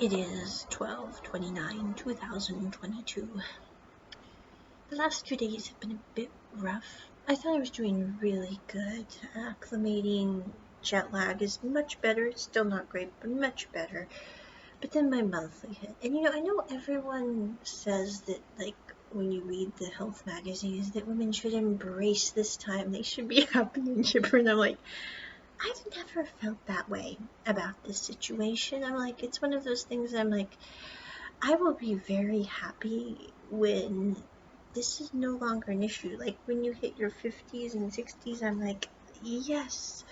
It is 12/29/2022. The last 2 days have been a bit rough. I thought I was doing really good. Acclimating, jet lag is much better. It's still not great, but much better. But then my monthly hit. And I know everyone says that, like, when you read the health magazines, that women should embrace this time. They should be happy and chipper. And I'm like, I've never felt that way about this situation. I'm like, it's one of those things I'm like, I will be very happy when this is no longer an issue. Like when you hit your 50s and 60s, I'm like, yes.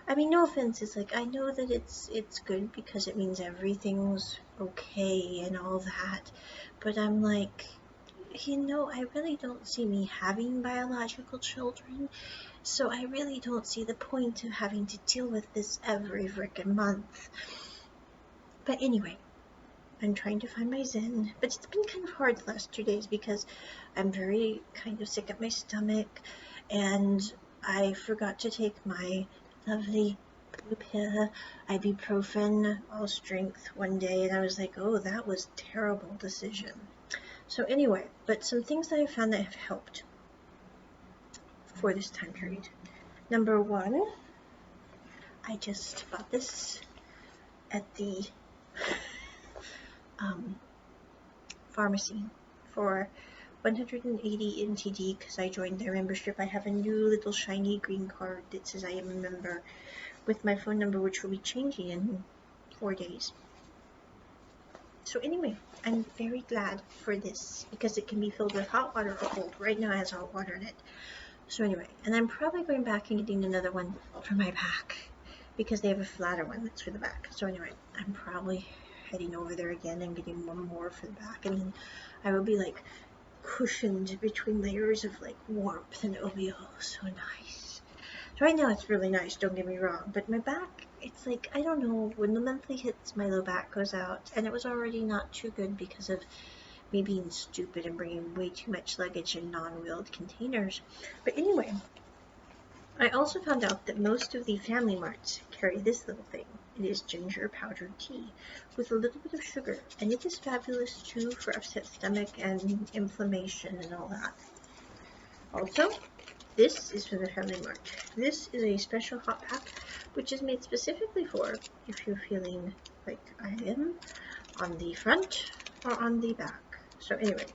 I mean, no offense. It's like I know that it's good because it means everything's okay and all that, but I'm like, I really don't see me having biological children, so I really don't see the point of having to deal with this every frickin' month. But anyway, I'm trying to find my zen, but it's been kind of hard the last 2 days because I'm very kind of sick at my stomach, and I forgot to take my lovely blue pill, ibuprofen, all strength one day, and I was like, oh, that was a terrible decision. So anyway, but some things that I found that have helped for this time period. Number one, I just bought this at the pharmacy for 180 NTD because I joined their membership. I have a new little shiny green card that says I am a member with my phone number, which will be changing in 4 days. So anyway, I'm very glad for this because it can be filled with hot water or cold. Right now it has hot water in it. So anyway, and I'm probably going back and getting another one for my back because they have a flatter one that's for the back. So anyway, I'm probably heading over there again and getting one more for the back, and then I will be like cushioned between layers of like warmth, and it'll be oh so nice. So right now it's really nice, don't get me wrong, but my back, it's like, I don't know, when the monthly hits, my low back goes out, and it was already not too good because of me being stupid and bringing way too much luggage in non-wheeled containers. But anyway, I also found out that most of the family marts carry this little thing. It is ginger powdered tea with a little bit of sugar, and it is fabulous too for upset stomach and inflammation and all that. Also, this is from the Family Mart. This is a special hot pack, which is made specifically for if you're feeling like I am, on the front or on the back. So anyway,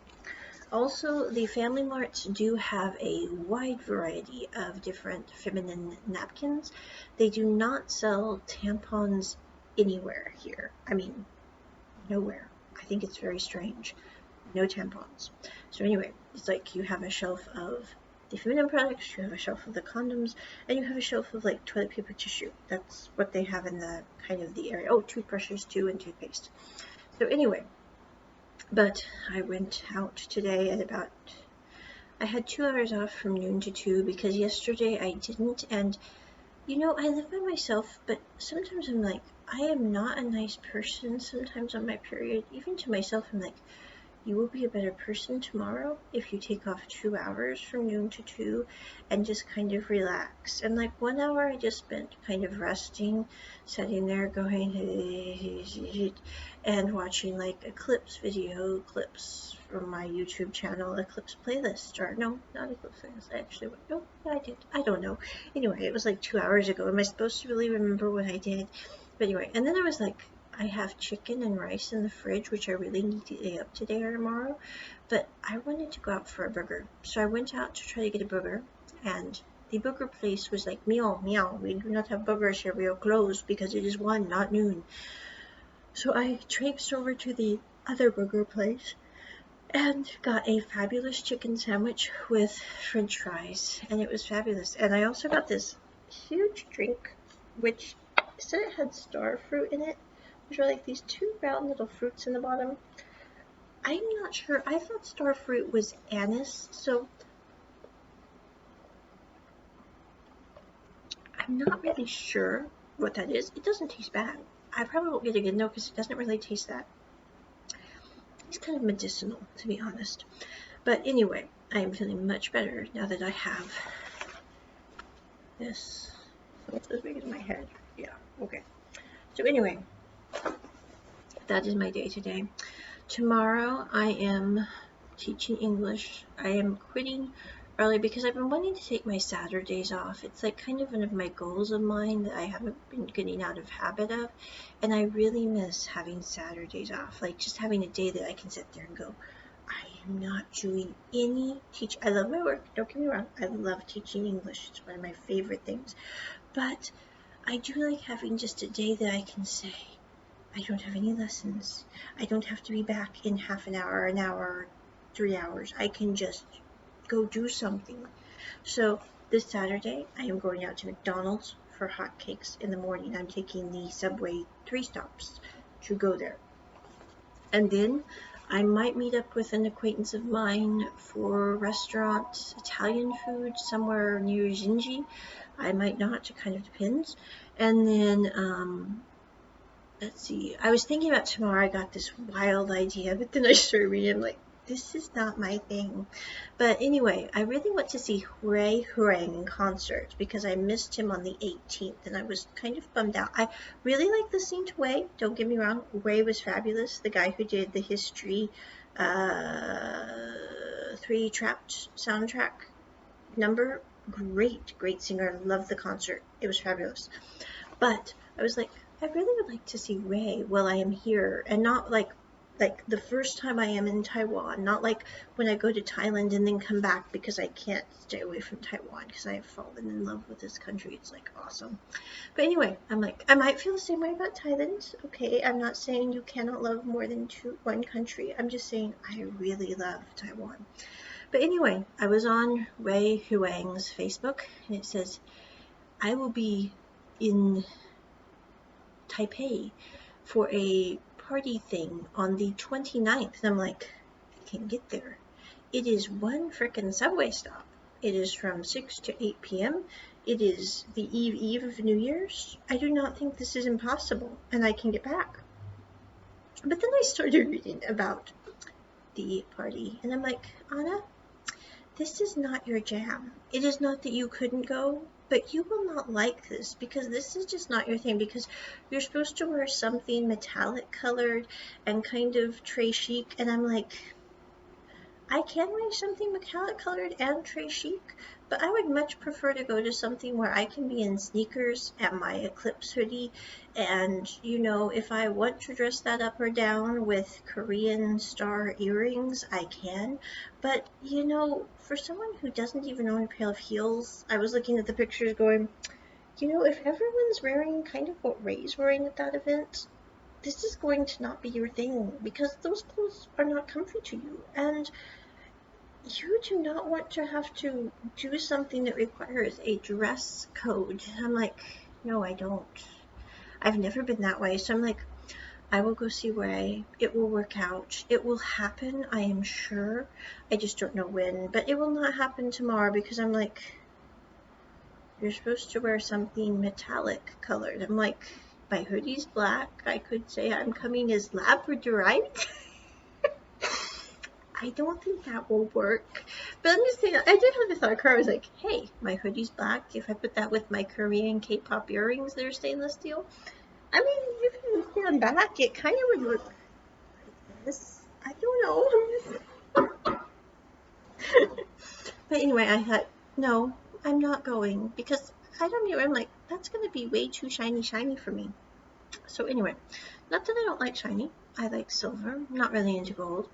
also the Family Marts do have a wide variety of different feminine napkins. They do not sell tampons anywhere here. I mean, nowhere. I think it's very strange. No tampons. So anyway, it's like you have a shelf of the feminine products, you have a shelf of the condoms, and you have a shelf of like toilet paper tissue. That's what they have in the kind of the area. Oh, toothbrushes too, and toothpaste. So anyway, but I went out today at about, I had 2 hours off from noon to 2 because yesterday I didn't, and I live by myself, but sometimes I'm like, I am not a nice person sometimes on my period. Even to myself, I'm like, you will be a better person tomorrow if you take off 2 hours from noon to 2 and just kind of relax. And like 1 hour I just spent kind of resting, sitting there going and watching like Eclipse video clips from my YouTube channel, Eclipse playlist, or no, not Eclipse playlist. I actually went, no, yeah, I did. I don't know. Anyway, it was like 2 hours ago. Am I supposed to really remember what I did? But anyway, and then I was like, I have chicken and rice in the fridge, which I really need to eat up today or tomorrow, but I wanted to go out for a burger. So I went out to try to get a burger, and the burger place was like, meow, meow, we do not have burgers here, we are closed because it is 1, not noon. So I traipsed over to the other burger place and got a fabulous chicken sandwich with french fries, and it was fabulous. And I also got this huge drink, which said it had star fruit in it, which are like these 2 round little fruits in the bottom. I'm not sure. I thought star fruit was anise, so I'm not really sure what that is. It doesn't taste bad. I probably won't get it again though because it doesn't really taste that. It's kind of medicinal, to be honest. But anyway, I am feeling much better now that I have this. So it's as big as my head. Yeah, okay. So anyway, that is my day today. Tomorrow I am teaching English. I am quitting early because I've been wanting to take my Saturdays off. It's like kind of one of my goals of mine that I haven't been getting out of habit of, and I really miss having Saturdays off, like just having a day that I can sit there and go, I am not doing any teach. I love my work, don't get me wrong. I love teaching English. It's one of my favorite things. But I do like having just a day that I can say, I don't have any lessons. I don't have to be back in half an hour, 3 hours. I can just go do something. So this Saturday, I am going out to McDonald's for hotcakes in the morning. I'm taking the subway 3 stops to go there. And then I might meet up with an acquaintance of mine for restaurant Italian food somewhere near Ginji. I might not, it kind of depends. And then, let's see, I was thinking about tomorrow. I got this wild idea, but then I started reading. I'm like, this is not my thing. But anyway, I really want to see Ray Hurang in concert because I missed him on the 18th and I was kind of bummed out. I really like listening to Ray, don't get me wrong. Ray was fabulous, the guy who did the History 3-trapped soundtrack number. Great singer. Love the concert. It was fabulous. But I was like, I really would like to see Ray while I am here, and not like the first time I am in Taiwan, not like when I go to Thailand and then come back because I can't stay away from Taiwan because I have fallen in love with this country. It's like awesome. But anyway, I'm like, I might feel the same way about Thailand. Okay, I'm not saying you cannot love more than one country. I'm just saying I really love Taiwan. But anyway, I was on Ray Huang's Facebook and it says, I will be in Taipei for a party thing on the 29th. And I'm like, I can get there. It is one frickin' subway stop. It is from 6 to 8 p.m. It is the eve of New Year's. I do not think this is impossible, and I can get back. But then I started reading about the party, and I'm like, Onna, this is not your jam. It is not that you couldn't go, but you will not like this because this is just not your thing, because you're supposed to wear something metallic colored and kind of très chic, and I'm like, I can wear something metallic colored and très chic, but I would much prefer to go to something where I can be in sneakers and my Eclipse hoodie, and you know, if I want to dress that up or down with Korean star earrings, I can. But you know, for someone who doesn't even own a pair of heels, I was looking at the pictures going, you know, if everyone's wearing kind of what Ray's wearing at that event, this is going to not be your thing because those clothes are not comfy to you, and you do not want to have to do something that requires a dress code. I'm like, no, I don't. I've never been that way. So I'm like, I will go see Ray. It will work out. It will happen, I am sure. I just don't know when. But it will not happen tomorrow because I'm like, you're supposed to wear something metallic colored. I'm like, my hoodie's black. I could say I'm coming as Labradorite. I don't think that will work. But I'm just saying, I did have the thought occur. I was like, hey, my hoodie's black. If I put that with my Korean K-pop earrings that are stainless steel, I mean, if you stand back, it kind of would look like this. I don't know. But anyway, I thought, no, I'm not going because I don't know. I'm like, that's going to be way too shiny for me. So anyway, not that I don't like shiny. I like silver. I'm not really into gold.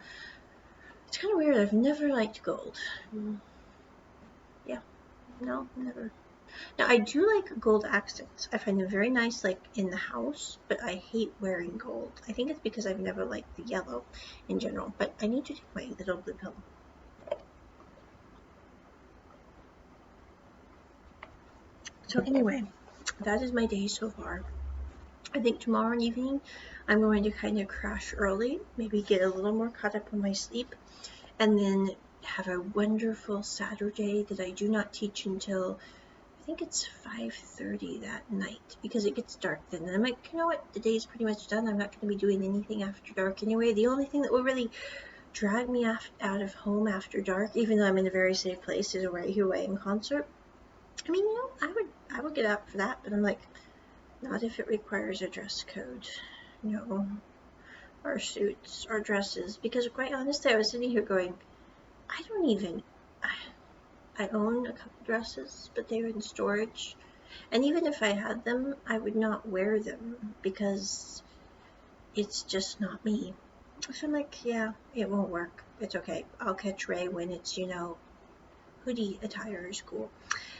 It's kind of weird. I've never liked gold. Yeah, no, never. Now, I do like gold accents. I find them very nice, like, in the house, but I hate wearing gold. I think it's because I've never liked the yellow in general, but I need to take my little blue pill. So anyway, that is my day so far. I think tomorrow evening I'm going to kind of crash early, maybe get a little more caught up on my sleep, and then have a wonderful Saturday that I do not teach until, I think it's 5:30 that night, because it gets dark then. And I'm like, you know what, the day's pretty much done. I'm not going to be doing anything after dark anyway. The only thing that will really drag me out of home after dark, even though I'm in a very safe place, is a Ray Huang concert. I mean, you know, I would get up for that, but I'm like, not if it requires a dress code. No. our suits, our dresses, because quite honestly, I was sitting here going, I don't even, I own a couple dresses, but they're in storage. And even if I had them, I would not wear them because it's just not me. So I'm like, yeah, it won't work. It's okay. I'll catch Ray when it's, hoodie attire is cool.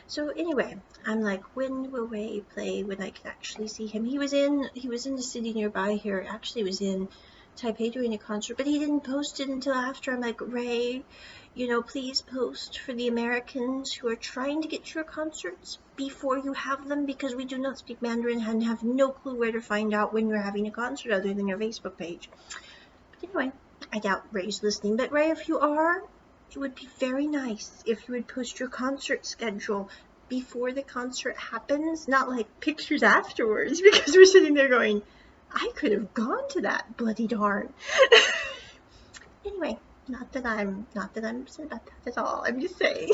So anyway, I'm like, when will Ray play when I can actually see him? He was in the city nearby here. Actually, was in Taipei doing a concert, but he didn't post it until after. I'm like, Ray, please post for the Americans who are trying to get to your concerts before you have them, because we do not speak Mandarin and have no clue where to find out when you're having a concert other than your Facebook page. But anyway, I doubt Ray's listening, but Ray, if you are, it would be very nice if you would post your concert schedule before the concert happens, not like pictures afterwards, because we're sitting there going, I could have gone to that, bloody darn. Anyway, not that I'm upset about that at all. I'm just saying.